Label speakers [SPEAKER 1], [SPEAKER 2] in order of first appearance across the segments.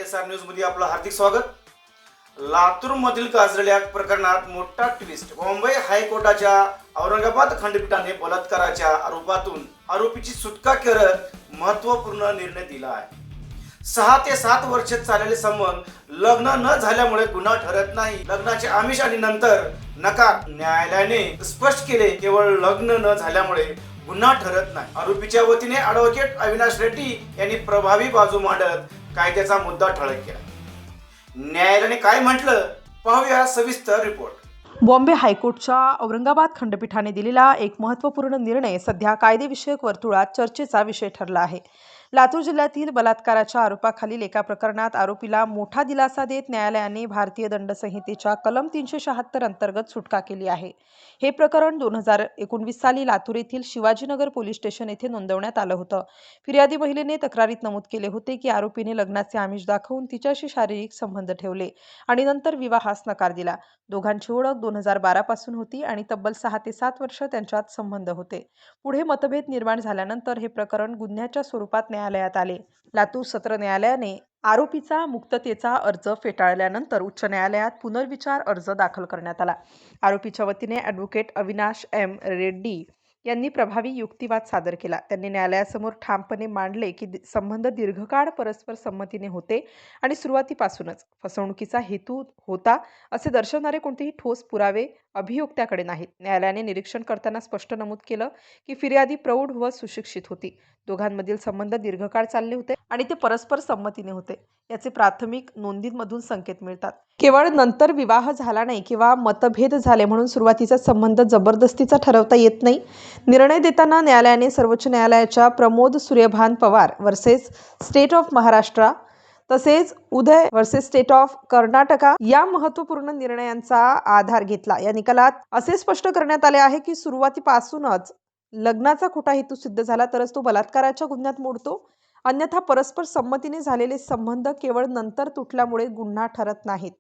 [SPEAKER 1] TSR news मध्ये आपलं हार्दिक स्वागत। लातूर मधील गाजलेल्या प्रकरणात मोठा ट्विस्ट। मुंबई हायकोर्टाच्या औरंगाबाद खंडपीठाने बलात्काराच्या आरोपातून आरोपीची सुटका करत महत्त्वपूर्ण निर्णय दिला आहे। 6 ते 7 वर्ष चाललेले संबंध लग्न न झाल्यामुळे गुन्हा ठरत नाही। लग्नाचे आमिष आणि नंतर नकार। न्यायालयाने स्पष्ट केले, केवळ लग्न न झाल्यामुळे गुन्हा ठरत नाही। आरोपीच्या वतीने ॲडव्होकेट अविनाश रेड्डी यांनी प्रभावी बाजू मांडत कायद्याचा मुद्दा ठळक केला। न्यायालयाने काय म्हटलं पाहूया सविस्तर रिपोर्ट।
[SPEAKER 2] बॉम्बे हायकोर्टच्या औरंगाबाद खंडपीठाने दिलेला एक महत्त्वपूर्ण निर्णय सध्या कायदेविषयक वर्तुळात चर्चेचा विषय ठरला आहे। लातूर जिल्ह्यातील बलात्काराच्या आरोपाखालील एका प्रकरणात आरोपीला मोठा दिलासा देत न्यायालयाने भारतीय दंड संहितेच्या कलम 376 अंतर्गत सुटका केली आहे। हे प्रकरण 2019 साली लातूर येथील शिवाजीनगर पोलीस स्टेशन येथे नोंदवण्यात आलं होतं। फिर्यादी महिलेने तक्रारीत नमूद केले होते की आरोपीने लग्नाचे आमिष दाखवून तिच्याशी शारीरिक संबंध ठेवले आणि नंतर विवाहास नकार दिला। दोघांची ओळख 2012 पासून होती आणि तब्बल 6 ते 7 वर्ष त्यांच्यात संबंध होते। पुढे मतभेद निर्माण झाल्यानंतर हे प्रकरण गुन्ह्याच्या स्वरूपात न्यायालयात आले। लातूर सत्र न्यायालयाने आरोपीचा मुक्ततेचा अर्ज फेटाळल्यानंतर उच्च न्यायालयात पुनर्विचार अर्ज दाखल करण्यात आला। आरोपीच्या वतीने ॲडव्होकेट अविनाश एम रेड्डी यांनी प्रभावी युक्तिवाद सादर केला। त्यांनी न्यायालयासमोर ठामपणे मांडले की संबंध दीर्घकाळ परस्पर संमतीने होते आणि सुरुवातीपासूनच फसवणुकीचा हेतू होता असे दर्शवणारे कोणतेही ठोस पुरावे अभियोक्त्याकडे नाहीत। न्यायालयाने निरीक्षण करताना स्पष्ट नमूद केलं की फिर्यादी प्रौढ व सुशिक्षित होती। दोघांमधील संबंध दीर्घकाळ चालले होते आणि ते परस्पर संमतीने होते याचे प्राथमिक नोंदींमधून संकेत मिळतात। केवळ नंतर विवाह झाला नाही किंवा मतभेद झाले म्हणून सुरुवातीचा संबंध जबरदस्तीचा ठरवता येत नाही। निर्णय देताना न्यायालयाने सर्वोच्च न्यायालयाच्या Pramod Suryabhan Pawar versus state of Maharashtra तसेच उदय वर्सेस स्टेट ऑफ कर्नाटका या महत्त्वपूर्ण निर्णयांचा आधार घेतला। या निकालात असे स्पष्ट करण्यात आले आहे की सुरुवातीपासूनच लग्नाचा खोटा हेतू सिद्ध झाला तरच तो बलात्काराच्या गुन्ह्यात मोडतो, अन्यथा परस्पर संमतीने झालेले संबंध केवळ नंतर तुटल्यामुळे गुन्हा ठरत नाहीत।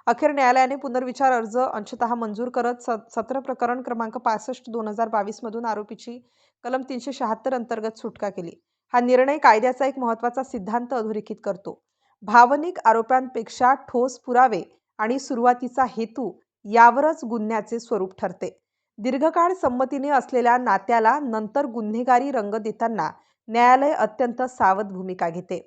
[SPEAKER 2] अखेर न्यायालयाने पुनर्विचार अर्ज अंशतः मंजूर करत सत्र प्रकरण क्रमांक 65/2022 मधून आरोपीची कलम 376 अंतर्गत सुटका केली। हा निर्णय कायद्याचा एक महत्त्वाचा सिद्धांत अधोरेखित करतो। भावनिक आरोपांपेक्षा ठोस पुरावे आणि सुरुवातीचा हेतू यावरच गुन्ह्याचे स्वरूप ठरते। दीर्घकाळ संमतीने असलेल्या नात्याला नंतर गुन्हेगारी रंग देताना न्यायालय अत्यंत सावध भूमिका घेते।